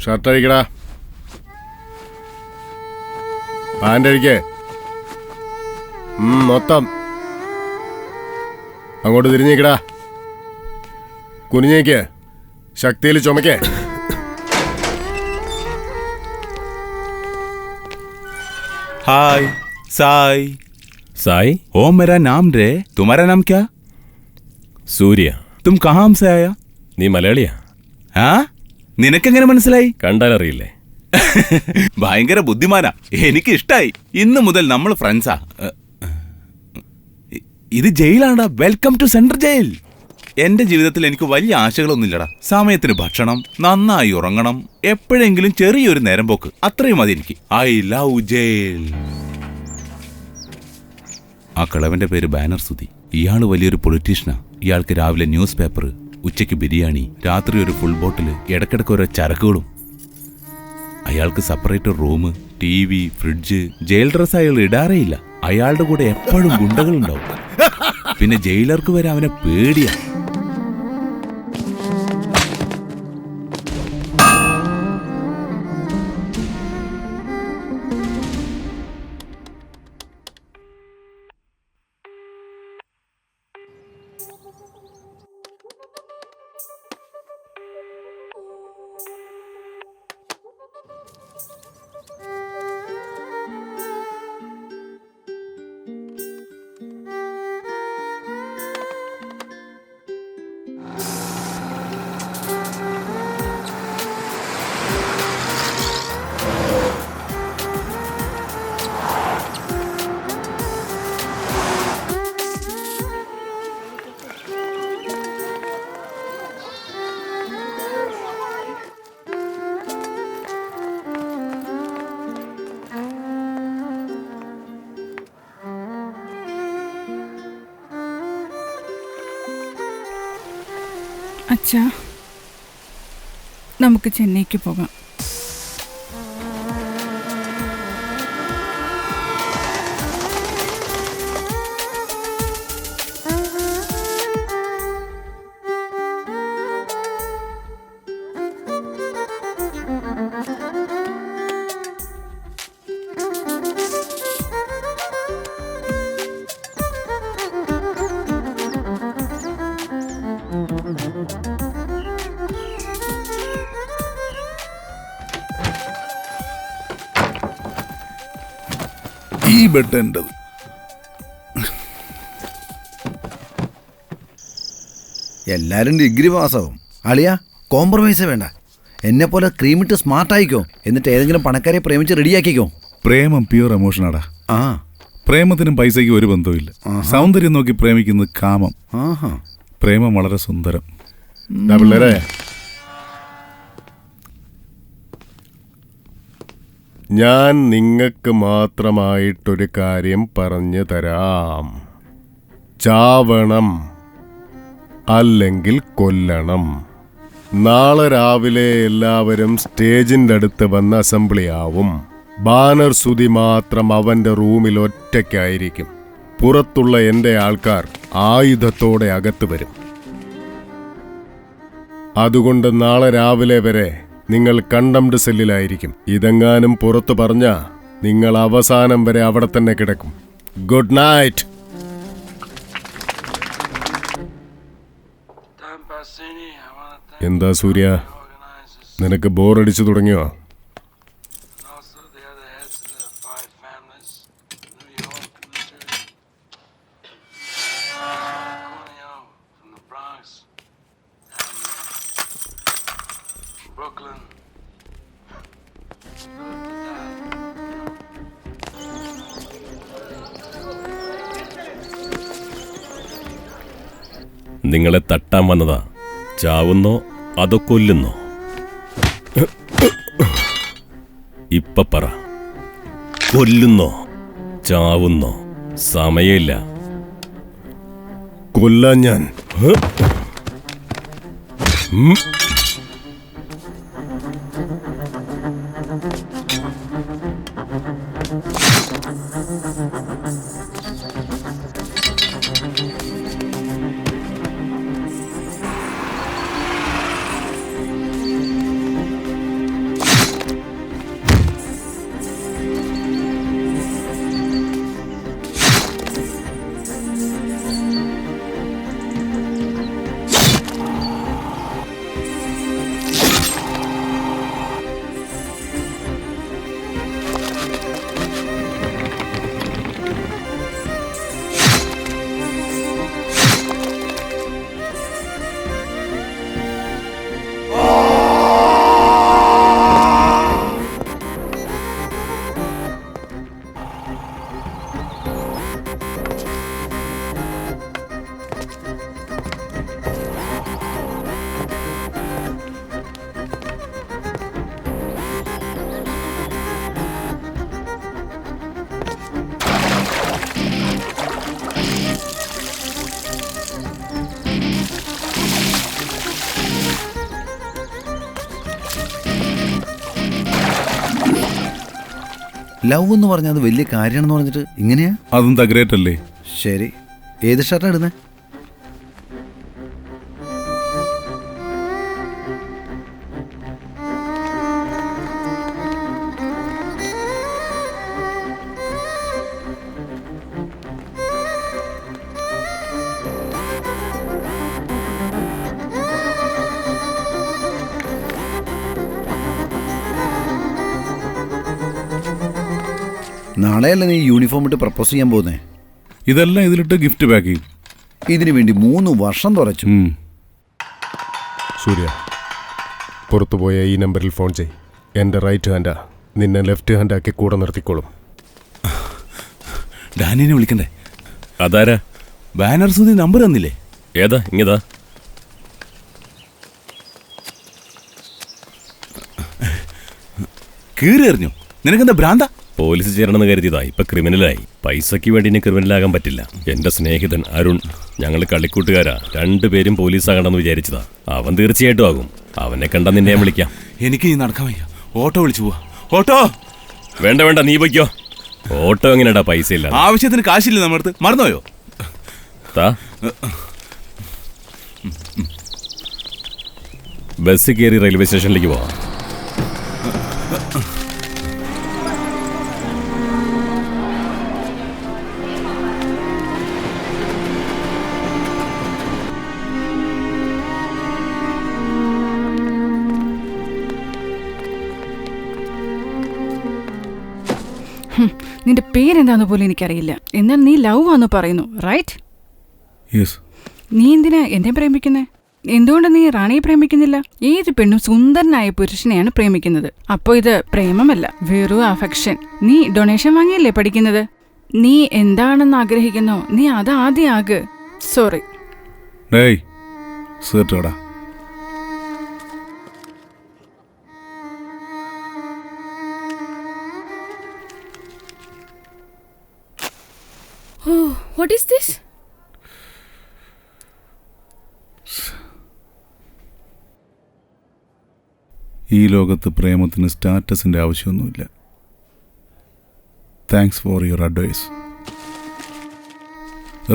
Shirt അഴിക്കടാ, pant അഴിക്കേ, മൊത്തം അങ്ങോട്ട് തിരിഞ്ഞേക്കടാ, കുനിഞ്ഞേക്ക്, ശക്തിയിൽ ചുമക്കേ. हाय साई साई ओ मेरा नाम रे, तुम्हारा नाम क्या? सूर्य. तुम कहाँ से आया? നീ മലയാളിയാ? ആ നിനക്കെങ്ങനെ മനസ്സിലായി? കണ്ടാലറിയില്ലേ? ഭയങ്കര ബുദ്ധിമാനാ, എനിക്ക് ഇഷ്ടായി. ഇന്ന് മുതൽ നമ്മൾ ഫ്രണ്ട്സാ. ഇത് ജയിലാണ്ടാ, വെൽക്കം ടു സെൻട്രൽ ജയിൽ. എന്റെ ജീവിതത്തിൽ എനിക്ക് വലിയ ആശകളൊന്നുമില്ലടാ. സമയത്തിന് ഭക്ഷണം, നന്നായി ഉറങ്ങണം, എപ്പോഴെങ്കിലും ചെറിയൊരു നേരം പോക്ക്, അത്രയും മതി എനിക്ക്. I love jail. ആ കിളവന്റെ പേര് ബാനർ സുധി. ഇയാള് വലിയൊരു പൊളിറ്റീഷ്യനാ. ഇയാൾക്ക് രാവിലെ ന്യൂസ് പേപ്പർ, ഉച്ചയ്ക്ക് ബിരിയാണി, രാത്രി ഒരു ഫുൾ ബോട്ടിൽ, ഇടയ്ക്കിടയ്ക്ക് ഓരോ ചരക്കുകളും. അയാൾക്ക് separate room, TV, fridge. Jail dress അയാൾ ഇടാറേയില്ല. അയാളുടെ കൂടെ എപ്പോഴും ഗുണ്ടകളുണ്ടാവും. പിന്നെ ജയിലർക്ക് വരെ അവനെ പേടിയാ. അച്ഛാ, നമുക്ക് ചെന്നൈക്ക് പോകാം. ഈ ബെഡ് എന്റത്. എല്ലാരും ഡിഗ്രി പാസ്സാവും. അളിയാ, കോംപ്രമൈസ് വേണ്ട. എന്നെ പോലെ ക്രീമിട്ട് സ്മാർട്ടായിക്കോ. എന്നിട്ട് ഏതെങ്കിലും പണക്കാരെ പ്രേമിച്ച് റെഡിയാക്കിക്കോ. പ്രേമം പ്യൂർ എമോഷനാടാ. ആ, പ്രേമത്തിനും പൈസയ്ക്കും ഒരു ബന്ധവുമില്ല. സൗന്ദര്യം നോക്കി പ്രേമിക്കുന്നത് കാമം. പ്രേമം വളരെ സുന്ദരം. പിള്ളേരെ, ഞാൻ നിങ്ങൾക്ക് മാത്രമായിട്ടൊരു കാര്യം പറഞ്ഞു തരാം. ചാവണം, അല്ലെങ്കിൽ കൊല്ലണം. നാളെ രാവിലെ എല്ലാവരും സ്റ്റേജിൻ്റെ അടുത്ത് വന്ന് അസംബ്ലി ആവും. ബാനർ സുധി മാത്രം അവൻ്റെ റൂമിൽ ഒറ്റയ്ക്കായിരിക്കും. പുറത്തുള്ള എൻ്റെ ആൾക്കാർ ആയുധത്തോടെ അകത്ത് വരും. അതുകൊണ്ട് നാളെ രാവിലെ വരെ നിങ്ങൾ കണ്ടംപ്റ്റ് സെല്ലിലായിരിക്കും. ഇതെങ്ങാനും പുറത്തു പറഞ്ഞാ നിങ്ങൾ അവസാനം വരെ അവിടെ തന്നെ കിടക്കും. Good night. എന്താ സൂര്യ, നിനക്ക് ബോറടിച്ചു തുടങ്ങിയോ? നിങ്ങളെ തട്ടാൻ വന്നതാ. ചാവുന്നോ അതോ കൊല്ലുന്നോ? ഇപ്പൊ പറ, കൊല്ലുന്നോ ചാവുന്നോ? സമയമില്ല. കൊല്ലാൻ ഞാൻ. ലവ് എന്ന് പറഞ്ഞാൽ അത് വലിയ കാര്യമാണെന്ന് പറഞ്ഞിട്ട് ഇങ്ങനെയാ? അതെന്താ ഗ്രേറ്റ് അല്ലേ? ശരി, ഏത് ഷർട്ടാണ് ഇടുന്നത്? നാളെയല്ലേ നീ യൂണിഫോം ഇട്ട് പ്രപ്പോസ് ചെയ്യാൻ പോകുന്നേ? ഇതെല്ലാം ഇതിലിട്ട് ഗിഫ്റ്റ് പാക്ക് ചെയ്യും. ഇതിനു വേണ്ടി 3 വർഷം തുറച്ചു. സൂര്യ, പുറത്തുപോയ ഈ നമ്പറിൽ ഫോൺ ചെയ്. എൻ്റെ റൈറ്റ് ഹാൻഡാ, നിന്നെ ലെഫ്റ്റ് ഹാൻഡാക്കി കൂടെ നിർത്തിക്കോളും. ഡാനിനെ വിളിക്കണ്ടേ? അതാരാ? ബാനർ സുധി നമ്പർ തന്നില്ലേ? ഏതാ? ഇങ്ങതാ. കീറി എറിഞ്ഞു. നിനക്കെന്താ ഭ്രാന്ത? പോലീസ് ചേരണമെന്ന് കരുതിയതാ, ഇപ്പൊ ക്രിമിനലായി. പൈസയ്ക്ക് വേണ്ടി ഇനി ക്രിമിനലാകാൻ പറ്റില്ല. എന്റെ സ്നേഹിതൻ അരുൺ, ഞങ്ങൾ കളിക്കൂട്ടുകാരാ, 2 പേരും പോലീസാകണമെന്ന് വിചാരിച്ചതാ. അവൻ തീർച്ചയായിട്ടും ആകും. അവനെ കണ്ടാ നിന്നെ ഞാൻ വിളിക്കാം. എനിക്ക് ഈ നടക്കാൻ വയ്യ. ഓട്ടോ വിളിച്ചു പോവാ. ഓട്ടോ! വേണ്ട വേണ്ട, നീ പൊയ്ക്കോ. ഓട്ടോ എങ്ങനെയാടാ പൈസ ഇല്ല? ആവശ്യത്തിന് കാശില്ല നമ്മുടെ അടുത്ത്. മറന്നുപോയോ? താ. ബസ് കയറി റെയിൽവേ സ്റ്റേഷനിലേക്ക് പോവാം. നിന്റെ പേരെന്താന്ന് പോലും എനിക്കറിയില്ല. എന്നാൽ നീ ലവ് ആന്ന് പറയുന്നു, റൈറ്റ്? യെസ്. നീ എന്തിനാ എന്നെ പ്രേമിക്കുന്നേ? എന്തുകൊണ്ട് നീ റാണിയെ പ്രേമിക്കുന്നില്ല? ഏത് പെണ്ണും സുന്ദരനായ പുരുഷനെയാണ് പ്രേമിക്കുന്നത്. അപ്പോ ഇത് പ്രേമമല്ല, വെറും അഫെക്ഷൻ. നീ ഡൊണേഷൻ വാങ്ങിയല്ലേ പഠിക്കുന്നത്? നീ എന്താണെന്ന് ആഗ്രഹിക്കുന്നോ നീ അത് ആദ്യം ആക്. സോറി. ഡേയ്, സേർട്ടോടാ. Oh, what is this? ഈ ലോകത്ത് പ്രേമത്തിന് സ്റ്റാറ്റസിൻ്റെ ആവശ്യമൊന്നുമില്ല. Thanks for your advice.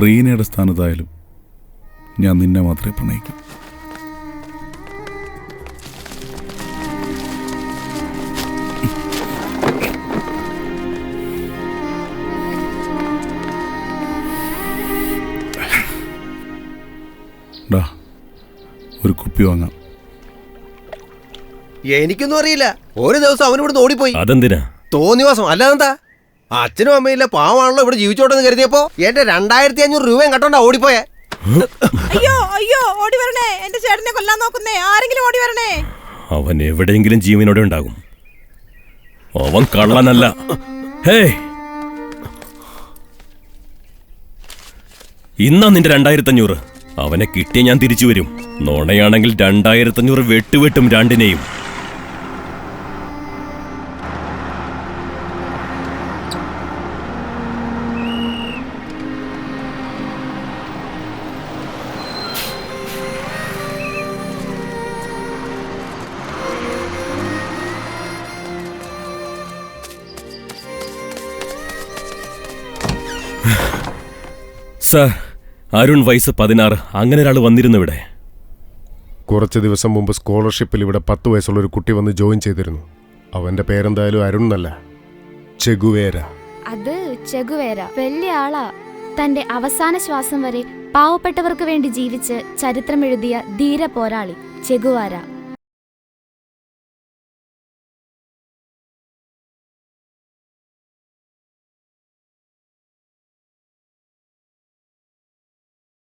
റീനയുടെ സ്ഥാനത്തായാലും ഞാൻ നിന്നെ മാത്രമേ പ്രണയിക്കൂ. ഡാ, ഒരു കുപ്പി വാങ്ങാം. എനിക്കൊന്നും അറിയില്ല. ഒരു ദിവസം അവനിവിടുന്ന് ഓടിപ്പോയി. അതെന്തിനാ? തോന്നിവാസം അല്ലാതെന്താ? അച്ഛനും അമ്മയില്ല, പാവാണല്ലോ, ഇവിടെ ജീവിച്ചോട്ടെന്ന് കരുതിയപ്പോ എന്റെ 2500 രൂപയും കട്ടോണ്ടാ ഓടിപ്പോയെ. അയ്യോ അയ്യോ, ഓടി വരണേ, എന്റെ ചേട്ടനെ കൊല്ലാൻ നോക്കുന്നേ, ആരെങ്കിലും ഓടി വരണേ. അവൻ എവിടെയെങ്കിലും ജീവനോടെ ഉണ്ടാകും. അവൻ കള്ളനല്ല. ഹേ, ഇന്നാ നിന്റെ 2500. അവനെ കിട്ടിയ ഞാൻ തിരിച്ചു വരും. നോണയാണെങ്കിൽ 2500 വെട്ടുവെട്ടും രണ്ടിനെയും. സാർ, അരുൺ വയസ്സ് 16. അങ്ങനെ ഒരാൾ വന്നിരുന്നു ഇവിടെ. കുറച്ച് ദിവസം മുമ്പ് സ്കോളർഷിപ്പിൽ ഇവിടെ 10 വയസ്സുള്ള ഒരു കുട്ടി വന്ന് ജോയിൻ ചെയ്തിരുന്നു. അവന്റെ പേരെന്തായാലും അരുൺ എന്നല്ല, ചെഗുവേര. അത് ചെഗുവേര വലിയ ആളാ. തന്റെ അവസാന ശ്വാസം വരെ പാവപ്പെട്ടവർക്ക് വേണ്ടി ജീവിച്ച് ചരിത്രമെഴുതിയ ധീര പോരാളി ചെഗുവേര.